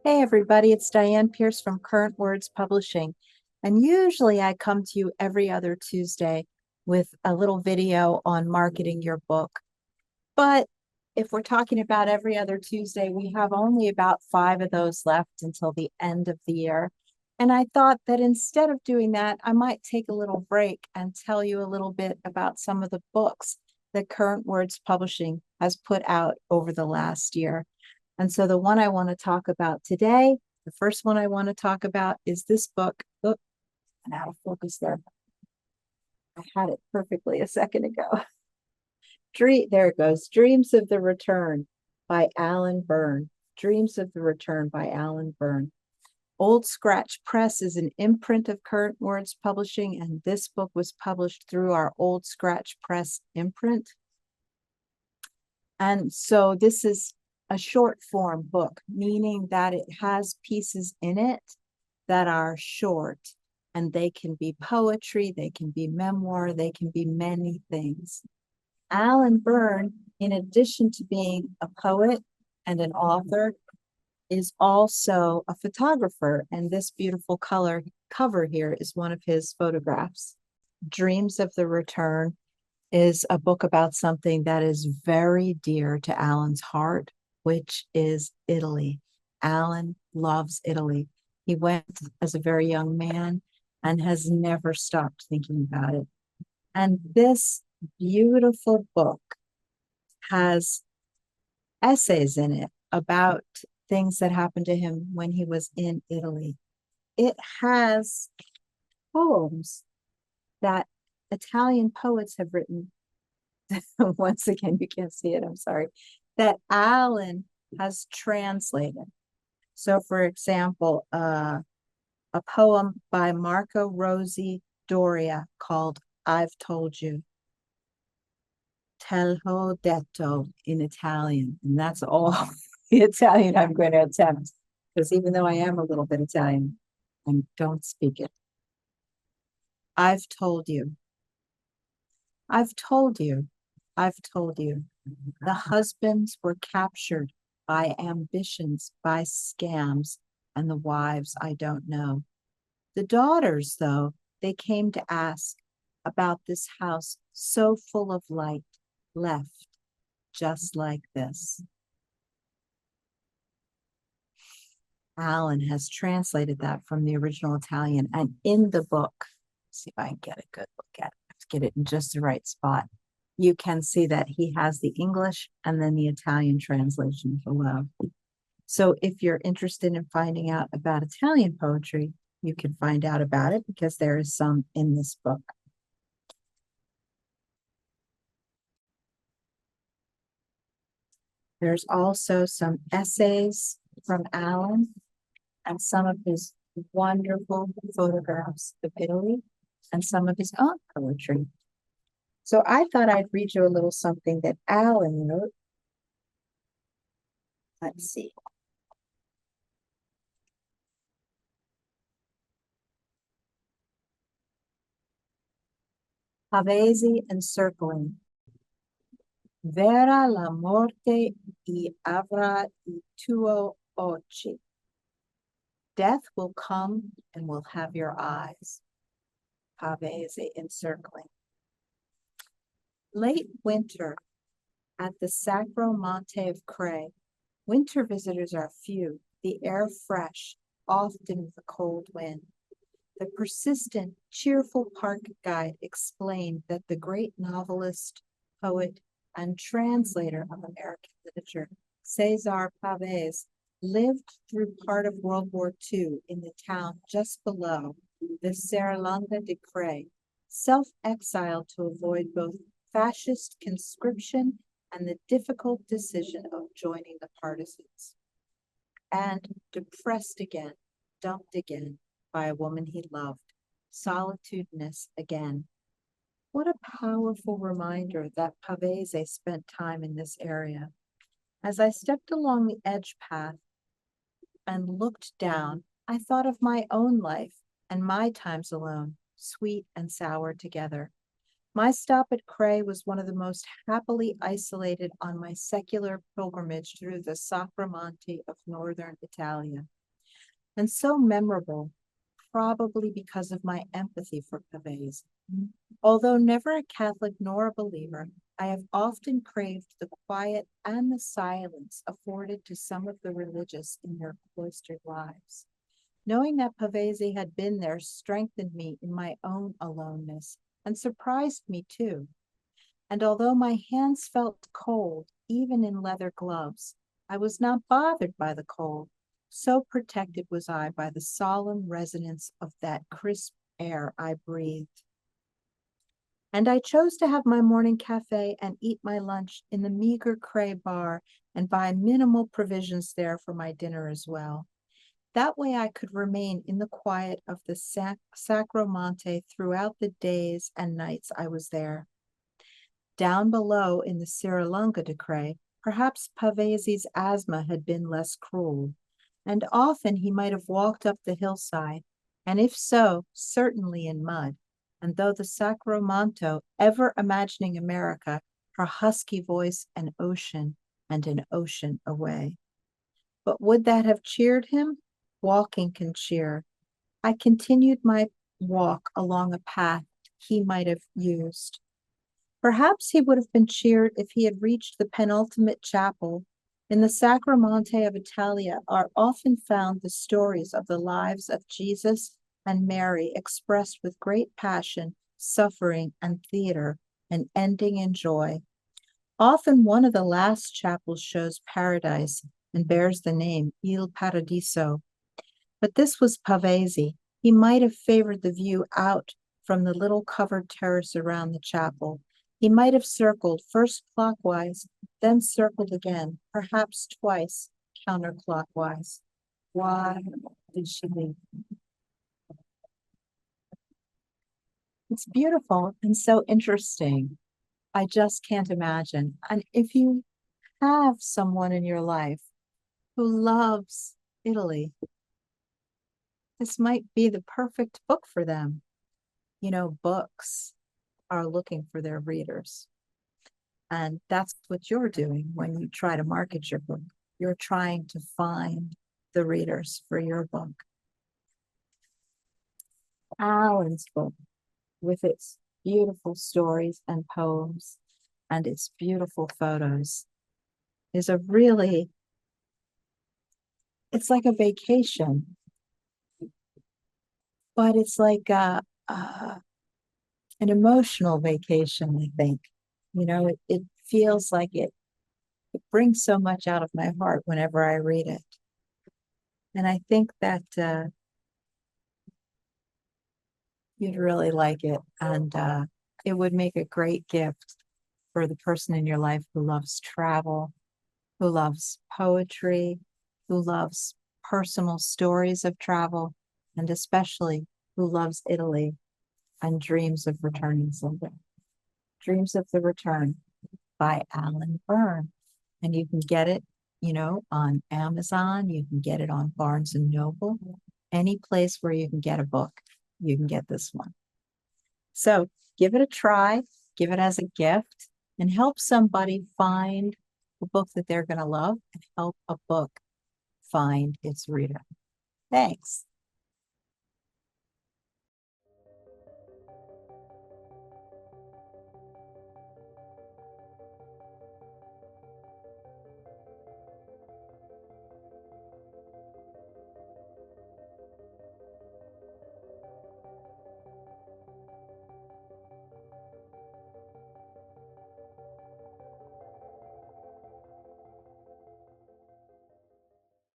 Hey everybody, it's Dianne Pearce from Current Words Publishing. And usually I come to you every other Tuesday with a little video on marketing your book. But if we're talking about every other Tuesday, we have only about 5 of those left until the end of the year. And I thought that instead of doing that, I might take a little break and tell you a little bit about some of the books that Current Words Publishing has put out over the last year. And so the one I want to talk about today, the first one I want to talk about is this book. Oh, and out of focus there. I had it perfectly a second ago. There it goes. Dreams of the Return by Alan Bern. Dreams of the Return by Alan Bern. Old Scratch Press is an imprint of Current Words Publishing, and this book was published through our Old Scratch Press imprint. And so this is a short form book, meaning that it has pieces in it that are short, and they can be poetry, they can be memoir, they can be many things. Alan Bern, in addition to being a poet and an author, is also a photographer, and this beautiful cover here is one of his photographs. Dreams of the Return is a book about something that is very dear to Alan's heart, which is Italy. Alan loves Italy. He went as a very young man and has never stopped thinking about it. And this beautiful book has essays in it about things that happened to him when he was in Italy. It has poems that Italian poets have written. Once again, you can't see it, I'm sorry, that Alan has translated. So, for example, a poem by Marco Rossi Doria called I've Told You. Te l'ho detto in Italian. And that's all the Italian I'm going to attempt, because even though I am a little bit Italian, I don't speak it. I've told you. I've told you. I've told you. The husbands were captured by ambitions, by scams, and the wives I don't know. The daughters, though, they came to ask about this house so full of light, left just like this. Alan has translated that from the original Italian, and in the book, see if I can get a good look at it. I have to get it in just the right spot. You can see that he has the English and then the Italian translation below. So if you're interested in finding out about Italian poetry, you can find out about it because there is some in this book. There's also some essays from Alan and some of his wonderful photographs of Italy and some of his own poetry. So I thought I'd read you a little something that Alan wrote. Let's see. Pavesi encircling. Vera la morte e avrà il tuo occhi. Death will come and will have your eyes. Pavesi encircling. Late winter at the Sacro Monte of Cray. Winter visitors are few, the air fresh, often with a cold wind. The persistent, cheerful park guide explained that the great novelist, poet, and translator of American literature, Cesar Pavese, lived through part of World War II in the town just below the Serralunga de Cray, self-exiled to avoid both fascist conscription and the difficult decision of joining the partisans. And depressed again, dumped again by a woman he loved, solitudinous again. What a powerful reminder that Pavese spent time in this area. As I stepped along the edge path and looked down, I thought of my own life and my times alone, sweet and sour together. My stop at Cray was one of the most happily isolated on my secular pilgrimage through the Sacromonte of northern Italia. and so memorable, probably because of my empathy for Pavese. Although never a Catholic nor a believer, I have often craved the quiet and the silence afforded to some of the religious in their cloistered lives. Knowing that Pavese had been there strengthened me in my own aloneness and surprised me too. And although my hands felt cold, even in leather gloves, I was not bothered by the cold. So protected was I by the solemn resonance of that crisp air I breathed. And I chose to have my morning cafe and eat my lunch in the meager Cray bar and buy minimal provisions there for my dinner as well. That way I could remain in the quiet of the Sacro Monte throughout the days and nights I was there. Down below in the Sierra de Cray, perhaps Pavese's asthma had been less cruel, and often he might have walked up the hillside, and if so, certainly in mud. And though the Sacromonto, ever imagining America, her husky voice an ocean and an ocean away. But would that have cheered him? Walking can cheer. I continued my walk along a path he might have used. Perhaps he would have been cheered if he had reached the penultimate chapel. In the Sacromonte of Italia are often found the stories of the lives of Jesus and Mary expressed with great passion, suffering, and theater, and ending in joy. Often one of the last chapels shows paradise and bears the name Il Paradiso. But this was Pavese. He might have favored the view out from the little covered terrace around the chapel. He might have circled first clockwise, then circled again, perhaps twice counterclockwise. Why did she leave? It's beautiful and so interesting. I just can't imagine. And if you have someone in your life who loves Italy, this might be the perfect book for them. You know, books are looking for their readers. And that's what you're doing when you try to market your book. You're trying to find the readers for your book. Alan's book, with its beautiful stories and poems and its beautiful photos, is a really, it's like a vacation, but it's like an emotional vacation, I think. You know, it feels like it brings so much out of my heart whenever I read it. And I think that you'd really like it. And it would make a great gift for the person in your life who loves travel, who loves poetry, who loves personal stories of travel, and especially who loves Italy and dreams of returning someday. Dreams of the Return by Alan Bern. And you can get it, you know, on Amazon. You can get it on Barnes and Noble. Any place where you can get a book, you can get this one. So give it a try, give it as a gift, and help somebody find a book that they're going to love and help a book find its reader. Thanks.